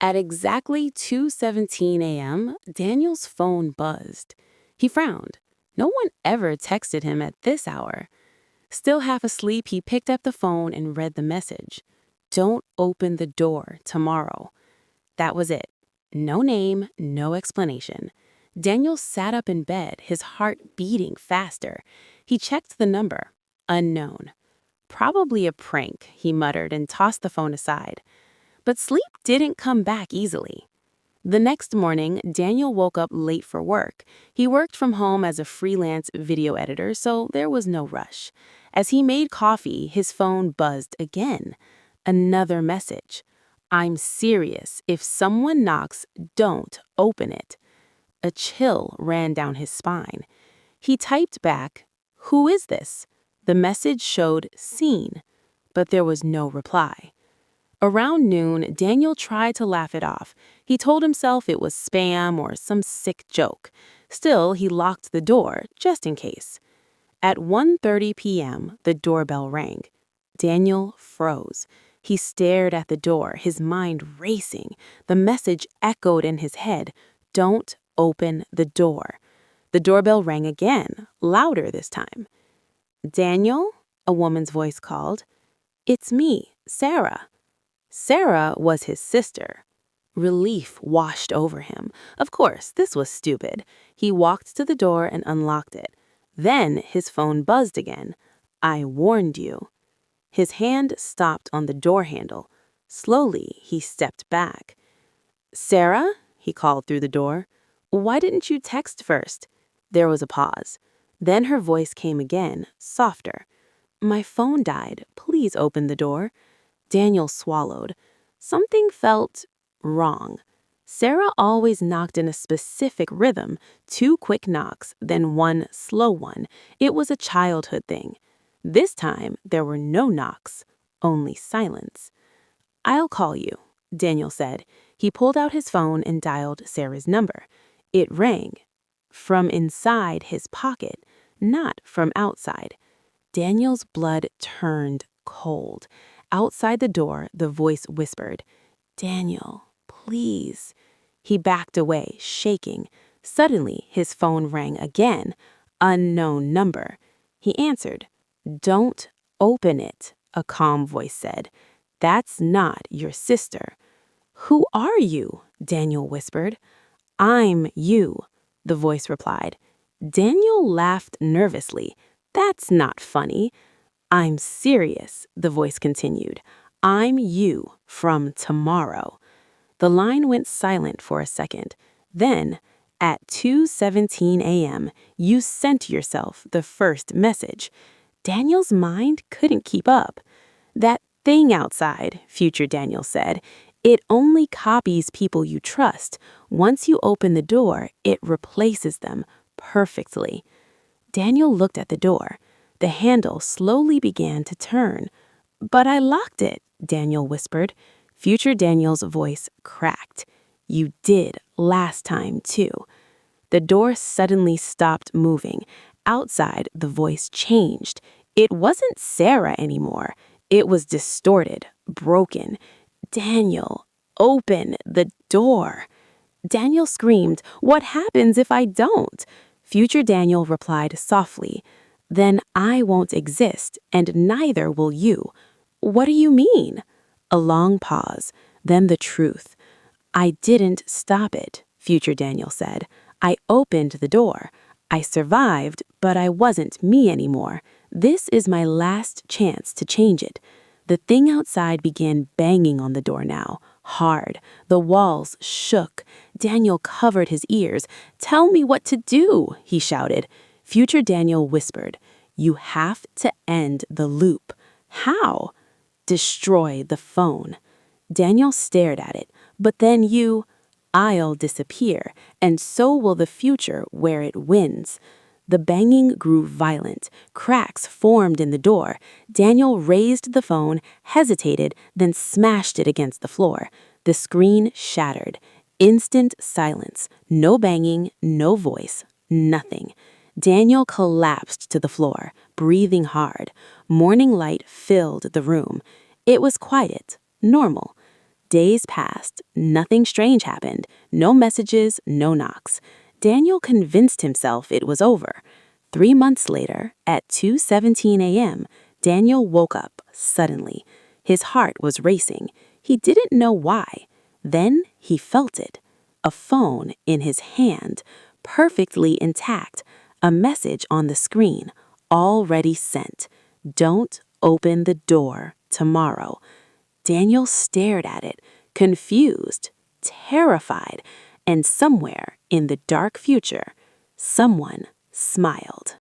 At exactly 2:17 a.m., Daniel's phone buzzed. He frowned. No one ever texted him at this hour. Still half asleep, he picked up the phone and read the message. Don't open the door tomorrow. That was it. No name, no explanation. Daniel sat up in bed, his heart beating faster. He checked the number. Unknown. Probably a prank, he muttered and tossed the phone aside. But sleep didn't come back easily. The next morning, Daniel woke up late for work. He worked from home as a freelance video editor, so there was no rush. As he made coffee, his phone buzzed again. Another message. I'm serious. If someone knocks, don't open it. A chill ran down his spine. He typed back, "Who is this?" The message showed seen, but there was no reply. Around noon, Daniel tried to laugh it off. He told himself it was spam or some sick joke. Still, he locked the door, just in case. At 1:30 p.m., the doorbell rang. Daniel froze. He stared at the door, his mind racing. The message echoed in his head, "Don't open the door." The doorbell rang again, louder this time. "Daniel?" a woman's voice called. "It's me, Sarah." Sarah was his sister. Relief washed over him. Of course, this was stupid. He walked to the door and unlocked it. Then his phone buzzed again. "I warned you." His hand stopped on the door handle. Slowly, he stepped back. "Sarah?" he called through the door. "Why didn't you text first?" There was a pause. Then her voice came again, softer. "My phone died. Please open the door." Daniel swallowed. Something felt wrong. Sarah always knocked in a specific rhythm, 2 quick knocks, then 1 slow one. It was a childhood thing. This time, there were no knocks, only silence. "I'll call you," Daniel said. He pulled out his phone and dialed Sarah's number. It rang. From inside his pocket, not from outside. Daniel's blood turned cold. Outside the door, the voice whispered, "Daniel, please." He backed away, shaking. Suddenly, his phone rang again. Unknown number. He answered. "Don't open it," a calm voice said. "That's not your sister." "Who are you?" Daniel whispered. "I'm you," the voice replied. Daniel laughed nervously. "That's not funny." "I'm serious," the voice continued. "I'm you from tomorrow." The line went silent for a second. Then, at 2:17 a.m., you sent yourself the first message. Daniel's mind couldn't keep up. "That thing outside," future Daniel said, "it only copies people you trust. Once you open the door, it replaces them perfectly." Daniel looked at the door. The handle slowly began to turn. "But I locked it," Daniel whispered. Future Daniel's voice cracked. "You did last time, too." The door suddenly stopped moving. Outside, the voice changed. It wasn't Sarah anymore. It was distorted, broken. "Daniel, open the door." Daniel screamed, "What happens if I don't?" Future Daniel replied softly, "Then I won't exist, and neither will you." "What do you mean?" A long pause, then the truth. "I didn't stop it," Future Daniel said. "I opened the door. I survived, but I wasn't me anymore. This is my last chance to change it." The thing outside began banging on the door now, hard. The walls shook. Daniel covered his ears. "Tell me what to do," he shouted. Future Daniel whispered, "You have to end the loop." "How?" "Destroy the phone." Daniel stared at it. "But then I'll disappear, and so will the future where it wins." The banging grew violent. Cracks formed in the door. Daniel raised the phone, hesitated, then smashed it against the floor. The screen shattered. Instant silence. No banging, no voice, nothing. Daniel collapsed to the floor, breathing hard. Morning light filled the room. It was quiet, normal. Days passed. Nothing strange happened. No messages, no knocks. Daniel convinced himself it was over. 3 months later, at 2:17 a.m., Daniel woke up suddenly. His heart was racing. He didn't know why. Then he felt it. A phone in his hand, perfectly intact. A message on the screen, already sent. Don't open the door tomorrow. Daniel stared at it, confused, terrified, and somewhere in the dark future, someone smiled.